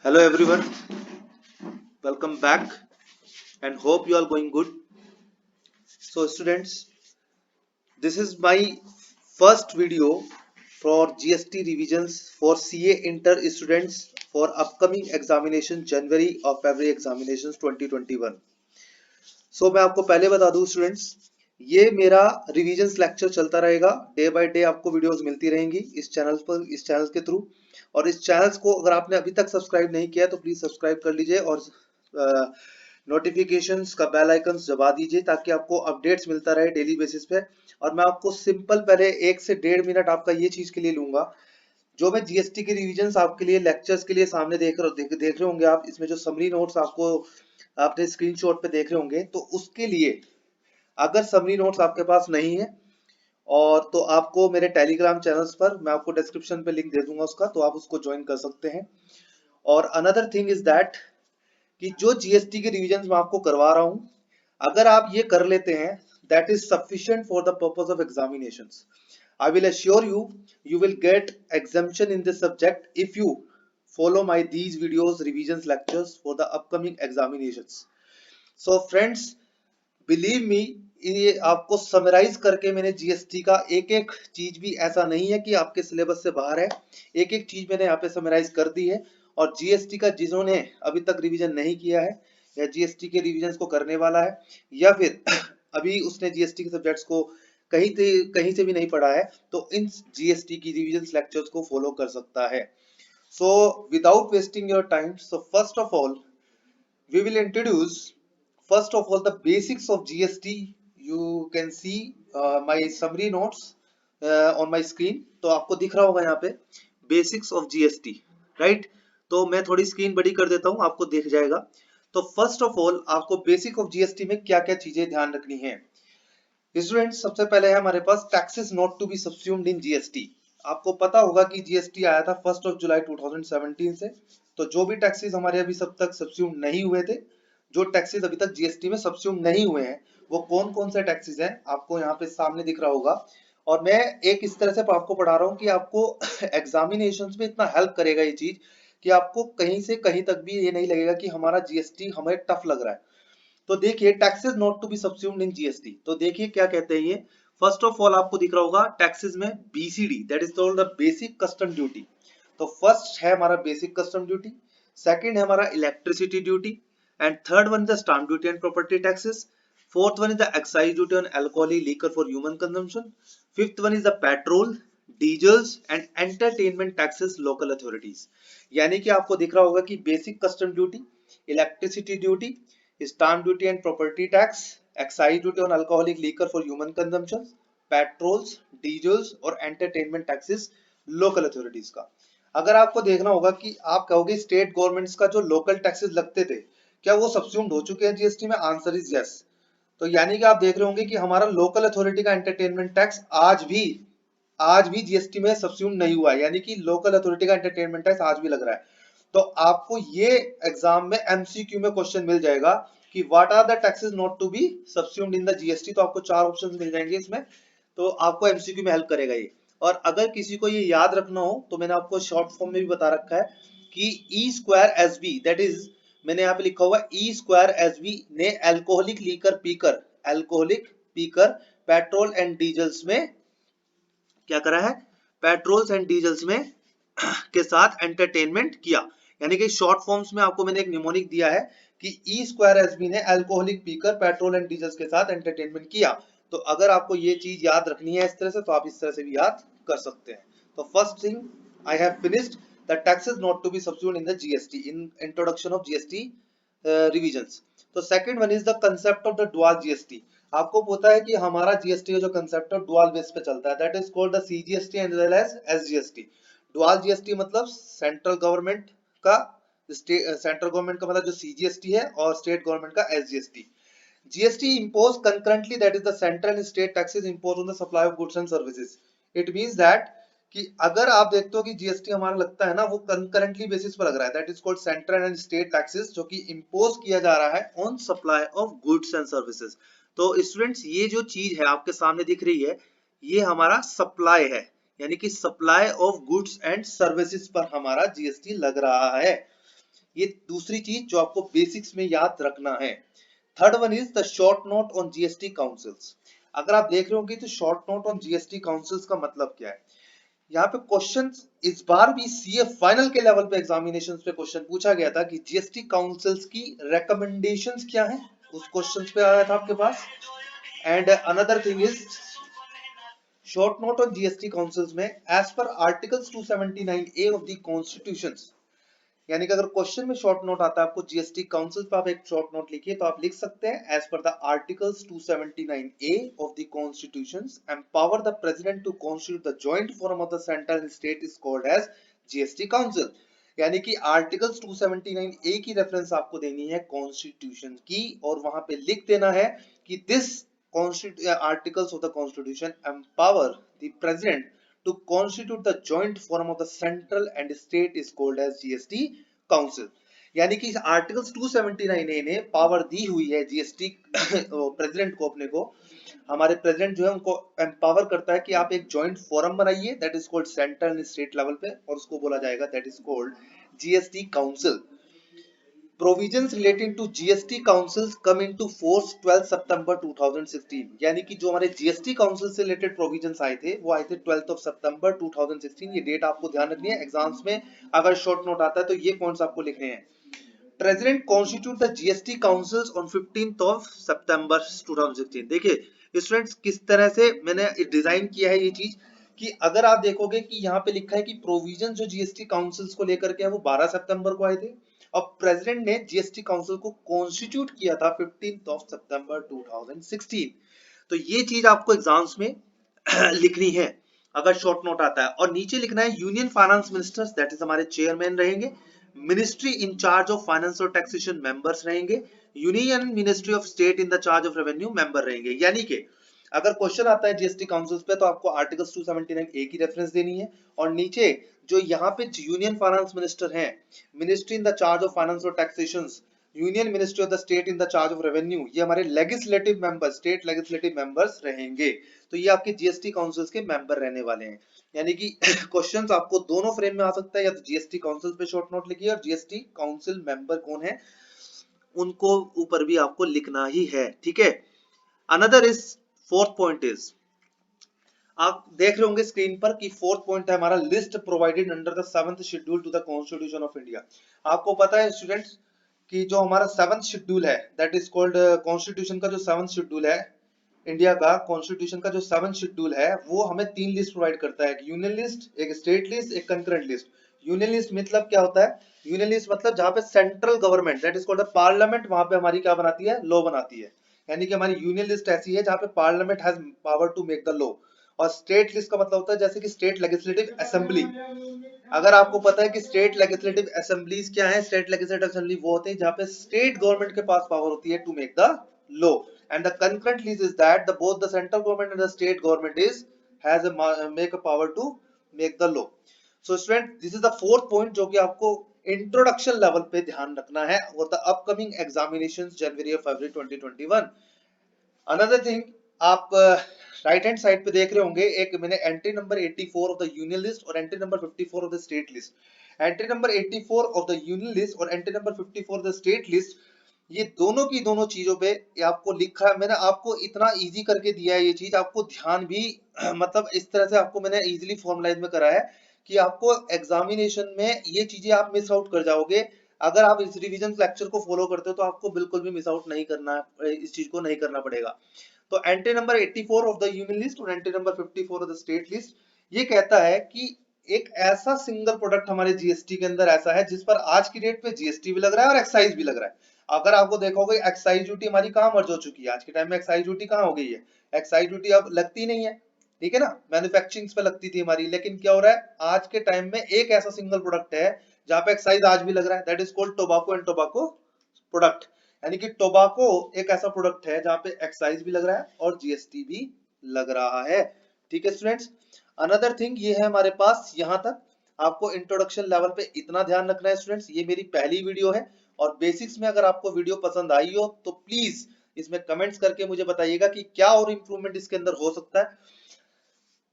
Hello everyone, welcome back and hope you are going good. So students, this is my first video for GST revisions for CA Inter students for upcoming examination January or February examinations 2021. So मैं आपको पहले बता दूं students, ये मेरा revisions lecture चलता रहेगा। Day by day आपको वीडियोस मिलती रहेंगी इस चैनल पर, इस चैनल के थ्रू। और इस चैनल को अगर आपने अभी तक सब्सक्राइब नहीं किया तो प्लीज सब्सक्राइब कर लीजिए और नोटिफिकेशंस का बेल आइकन दबा दीजिए ताकि आपको अपडेट्स मिलता रहे डेली बेसिस पे। और मैं आपको सिंपल पहले 1 से 1.5 मिनट आपका ये चीज के लिए लूंगा, जो मैं जीएसटी के रिविजन्स आपके लिए लेक्चर्स के लिए सामने देख रहे होंगे आप, इसमें जो समरी नोट्स आपको आपने स्क्रीनशॉट पे देख रहे होंगे, तो उसके लिए अगर समरी नोट्स आपके पास नहीं है और तो आपको मेरे टेलीग्राम चैनल्स पर मैं आपको डिस्क्रिप्शन पे लिंक दे दूंगा उसका, तो आप उसको ज्वाइन कर सकते हैं। और अनदर थिंग इज दैट कि जो जीएसटी के रिविजन मैं आपको करवा रहा हूं, अगर आप ये कर लेते हैं, that is sufficient for the purpose of examinations. I will assure you, you will get exemption in this subject if you follow my these videos revisions lectures for the upcoming examinations. So friends, believe me, ये आपको summarise करके मैंने GST का एक एक चीज भी ऐसा नहीं है कि आपके सिलेबस से बाहर है, एक एक चीज मैंने यहाँ पे समराइज कर दी है। और जीएसटी का जिन्होंने अभी तक रिवीजन नहीं किया है या जीएसटी के रिवीजन को करने वाला है, या फिर अभी उसने जीएसटी के सब्जेक्ट्स को कहीं से भी नहीं पढ़ा है, तो इन जीएसटी की रिवीजन लेक्चर्स को फॉलो कर सकता है। So without wasting your time, so first of all we will introduce first of all the basics of GST. You can see my summary notes on my screen. तो आपको दिख रहा होगा यहाँ पे basics of GST, right? तो मैं थोड़ी स्क्रीन बड़ी कर देता हूँ, आपको दिख जाएगा। तो फर्स्ट ऑफ ऑल आपको बेसिक ऑफ जीएसटी में क्या क्या चीजें ध्यान रखनी है। स्टूडेंट्स, सबसे पहले है हमारे पास taxes not to be subsumed in GST. आपको पता होगा कि जीएसटी आया था 1 जुलाई 2017 से। तो जो भी टैक्सेस हमारे अभी सब तक सब्स्यूम नहीं हुए थे, जो टैक्सेस अभी तक जीएसटी में सब्स्यूम नहीं हुए हैं, वो कौन कौन से टैक्सेस हैं आपको यहाँ पे सामने दिख रहा होगा। और मैं एक इस तरह से आपको पढ़ा रहा हूँ कि आपको एग्जामिनेशन में इतना हेल्प करेगा ये चीज कि आपको कहीं से कहीं तक भी ये नहीं लगेगा कि हमारा जीएसटी हमें टफ लग रहा है। तो देखिए taxes not to be subsumed in GST, तो देखिए क्या कहते हैं ये। फर्स्ट ऑफ ऑल आपको दिख रहा होगा टैक्सेस में BCD, that is called the basic custom duty. तो फर्स्ट है हमारा बेसिक कस्टम ड्यूटी, सेकंड है हमारा electricity duty, and third one the stamp duty and property taxes, fourth one is the excise duty on alcoholic liquor for human consumption, fifth one is the petrol, diesels and entertainment taxes local authorities. यानी कि आपको दिख रहा होगा कि basic custom duty, electricity duty, stamp duty and property tax, excise duty on alcoholic liquor for human consumption, patrols, diesels और entertainment taxes local authorities का। अगर आपको देखना होगा कि आप कहोगे स्टेट गवर्नमेंट्स का जो लोकल टैक्सेस लगते थे, क्या वो सब्स्यूम्ड हो चुके हैं जीएसटी में? Answer is yes. तो यानी कि आप देख रहे होंगे कि हमारा लोकल अथॉरिटी का एंटरटेनमेंट टैक्स आज भी जीएसटी में सब्स्यूम नहीं हुआ है, यानी कि लोकल अथॉरिटी का एंटरटेनमेंट टैक्स आज भी लग रहा है। तो आपको ये एग्जाम में एमसीक्यू में क्वेश्चन मिल जाएगा कि what are the taxes not to be subsumed in the GST. तो आपको 4 ऑप्शंस मिल जाएंगे इसमें, तो आपको एमसीक्यू में हेल्प करेगा ये। और अगर किसी को ये याद रखना हो तो मैंने आपको शॉर्ट फॉर्म में भी बता रखा है कि E square S B, that is मैंने यहाँ पे लिखा हुआ ई स्क्वायर एस बी ने alcoholic liquor petrol and diesels में क्या करा है, पेट्रोल्स एंड डीजल्स में के साथ एंटरटेनमेंट किया। यानी कि शॉर्ट फॉर्म्स में आपको मैंने एक निमोनिक दिया है कि ई स्क्वायर एस बी ने alcoholic liquor petrol and diesels के साथ एंटरटेनमेंट किया। तो अगर आपको ये चीज याद रखनी है इस तरह से, तो आप इस तरह से भी याद कर सकते हैं। तो first thing I have finished the taxes not to be subsumed in the GST in introduction of GST revisions. तो second one is the concept of the dual GST. आपको पता है कि हमारा जीएसटी का जो कंसेप्ट है डुअल बेस पे चलता है, that is called the CGST and well as SGST. Dual GST मतलब सेंट्रल गवर्नमेंट का, सेंट्रल गवर्नमेंट का मतलब जो सीजीएसटी है, और स्टेट गवर्नमेंट का SGST. GST impose concurrently, that is the central and state taxes impose on the supply of goods and services. It means that कि अगर आप देखते हो कि जीएसटी हमारा लगता है ना, वो कंकरेंटली बेसिस पर लग रहा है, that is called central and state taxes, जो कि इम्पोज किया जा रहा है on supply of goods and services. तो स्टूडेंट्स, ये जो चीज है आपके सामने दिख रही है, ये हमारा सप्लाई है, यानी कि supply of goods and services पर हमारा जीएसटी लग रहा है। ये दूसरी चीज जो आपको बेसिक्स में याद रखना है। Third one is the short note on GST councils. अगर आप देख रहे होंगे तो short note on GST councils का मतलब क्या है। यहाँ पे क्वेश्चंस इस बार भी सीए फाइनल के लेवल पे एग्जामिनेशन पे क्वेश्चन पूछा गया था कि जीएसटी काउंसिल्स की रिकमेंडेशंस क्या है, उस क्वेश्चंस पे आया था आपके पास। And another thing is short note on GST councils में as per articles 279A of the constitution, यानी कि अगर क्वेश्चन में शॉर्ट नोट आता है आपको जीएसटी काउंसिल पे आप एक शॉर्ट नोट लिखिए तो आप लिख सकते हैं as per the articles 279A of the constitution empower the president to constitute the joint forum of the central and state is called as GST council. यानी कि आर्टिकल्स 279A की रेफरेंस आपको देनी है कॉन्स्टिट्यूशन की और वहां पे लिख देना है कि this articles of the constitution empower the president to constitute the joint forum of the central and state is called as GST council। यानी कि इस आर्टिकल्स 279A ने पावर दी हुई है जीएसटी प्रेसिडेंट को, अपने को हमारे प्रेसिडेंट जो है उनको एम्पावर करता है कि आप एक जॉइंट फोरम बनाइए that is called central and state level पे और उसको बोला जाएगा that is called GST council. Provisions relating to GST councils come into force 12 सितंबर 2016। यानी कि जो हमारे जीएसटी काउंसिल से रिलेटेड प्रोविजंस आए थे वो आए थे 12 सितंबर 2016। ये डेट आपको ध्यान रखनी है, एग्जाम्स में अगर शॉर्ट नोट आता है तो ये पॉइंट्स आपको लिखने हैं। President constitute the GST councils on 15 सितंबर 2016। देखिए स्टूडेंट्स किस तरह से मैंने डिजाइन किया है ये चीज कि अगर आप देखोगे कि यहाँ पे लिखा है कि प्रोविजन जो जीएसटी काउंसिल्स को लेकर के है वो 12 सितंबर को आए थे और प्रेसिडेंट ने जीएसटी काउंसिल को कॉन्स्टिट्यूट किया था 15 सितंबर 2016। तो ये चीज आपको एग्जाम्स में लिखनी है अगर शॉर्ट नोट आता है। और नीचे लिखना है union finance ministers that is हमारे चेयरमैन रहेंगे, ministry in charge of finance और टैक्सेशन मेंबर्स रहेंगे, union ministry of state in the charge of revenue member रहेंगे। यानी कि अगर क्वेश्चन आता है जीएसटी काउंसिल्स पे तो आपको आर्टिकल्स 279A की रेफरेंस देनी है और नीचे जो यहाँ पे यूनियन फाइनेंस मिनिस्टर हैं, ministry in the charge of finance और taxation, union ministry of the state in the charge of revenue, ये हमारे legislative members, state legislative members रहेंगे। तो ये आपके जीएसटी काउंसिल्स के मेंबर रहने वाले हैं। यानी कि क्वेश्चंस आपको दोनों फ्रेम में आ सकता है, या तो जीएसटी काउंसिल पे शॉर्ट नोट लिखिए और जीएसटी काउंसिल मेंबर कौन है उनको ऊपर भी आपको लिखना ही है, ठीक है। Another is fourth point is, आप देख रहे होंगे स्क्रीन पर कि फोर्थ पॉइंट है हमारा list provided under the 7th schedule to the constitution of India. आपको पता है स्टूडेंट्स कि जो हमारा 7th शेड्यूल है दैट इज कॉल्ड कॉन्स्टिट्यूशन का जो 7th शेड्यूल है इंडिया का, कॉन्स्टिट्यूशन का जो 7th शेड्यूल है वो हमें 3 लिस्ट प्रोवाइड करता है, एक यूनियन लिस्ट, एक स्टेट लिस्ट, एक कंकरेंट लिस्ट। यूनियन लिस्ट मतलब क्या होता है, यूनियन लिस्ट मतलब जहां पे central government that is called parliament वहां पे हमारी क्या बनाती है, लॉ बनाती है। यानी कि हमारी यूनियन लिस्ट ऐसी है जहां पे parliament has power to make the law. और स्टेट लिस्ट का मतलब होता है जैसे कि स्टेट लेजिस्लेटिव असेंबली। अगर आपको पता है कि स्टेट लेजिस्लेटिव असेंबलीज क्या है, स्टेट लेजिस्लेटिव असेंबली वो होते हैं जहां पे स्टेट गवर्नमेंट के पास पावर होती है to make the law. And the concurrent list is that both the central government and the state government has make a power to make the law. So student, this is the fourth point जो कि आपको introduction level पे ध्यान रखना है और the upcoming examinations जनवरी और फरवरी 2021। अनदर थिंग, आप राइट हैंड साइड पे देख रहे होंगे एक मैंने entry number 84 of the union list और entry number 54 of the state list. Entry number 84 of the union list और entry number 54 of the state list, ये दोनों की दोनों चीजों पे ये आपको लिखा है। मैंने आपको इतना इजी करके दिया है ये चीज, आपको ध्यान भी मतलब इस तरह से आपको मैंने इजीली फॉर्मलाइज में करा है कि आपको एग्जामिनेशन में ये चीजें आप मिस आउट कर जाओगे। अगर आप इस रिवीजन लेक्चर को फॉलो करते हो तो आपको बिल्कुल भी मिस आउट नहीं करना, इस चीज को नहीं करना पड़ेगा। तो entry number 84 of the union list और entry number 54 of the state list ये कहता है कि एक ऐसा सिंगल प्रोडक्ट हमारे जीएसटी के अंदर ऐसा है जिस पर आज की डेट पे जीएसटी भी लग रहा है और एक्साइज भी लग रहा है। अगर आपको देखोगे एक्साइज ड्यूटी हमारी कहां मर्ज हो चुकी है, आज के टाइम में एक्साइज ड्यूटी कहां हो गई है, एक्साइज ड्यूटी अब लगती नहीं है, ठीक है ना, मैन्युफैक्चरिंग पे लगती थी हमारी। लेकिन क्या हो रहा है आज के टाइम में एक ऐसा सिंगल प्रोडक्ट है जहां पे एक्साइज आज भी लग रहा है, that is called tobacco and tobacco product. यानी कि टोबैको एक ऐसा प्रोडक्ट है जहां पे एक्साइज भी लग रहा है और जीएसटी भी लग रहा है, ठीक है स्टूडेंट्स। अनदर थिंग ये है हमारे पास, यहां तक आपको इंट्रोडक्शन लेवल पे इतना ध्यान रखना है स्टूडेंट्स। ये मेरी पहली वीडियो है और बेसिक्स में अगर आपको वीडियो पसंद आई हो तो प्लीज इसमें कमेंट्स करके मुझे बताइएगा कि क्या और इंप्रूवमेंट इसके अंदर हो सकता है।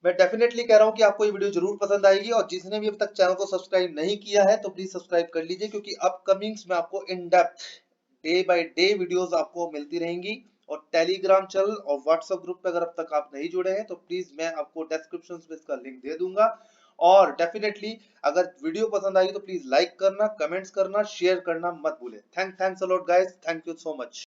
मैं डेफिनेटली कह रहा हूँ कि आपको ये वीडियो जरूर पसंद आएगी, और जिसने भी अभी तक चैनल को सब्सक्राइब नहीं किया है तो प्लीज सब्सक्राइब कर लीजिए, क्योंकि अपकमिंग्स में आपको in depth day by day videos आपको मिलती रहेंगी। और टेलीग्राम चैनल और व्हाट्सएप ग्रुप पे अगर अब तक आप नहीं जुड़े हैं तो प्लीज मैं आपको डिस्क्रिप्शन में इसका लिंक दे दूंगा। और डेफिनेटली अगर वीडियो पसंद आई तो प्लीज लाइक करना, कमेंट्स करना, शेयर करना मत भूलें। Thanks a lot guys, thank you so much.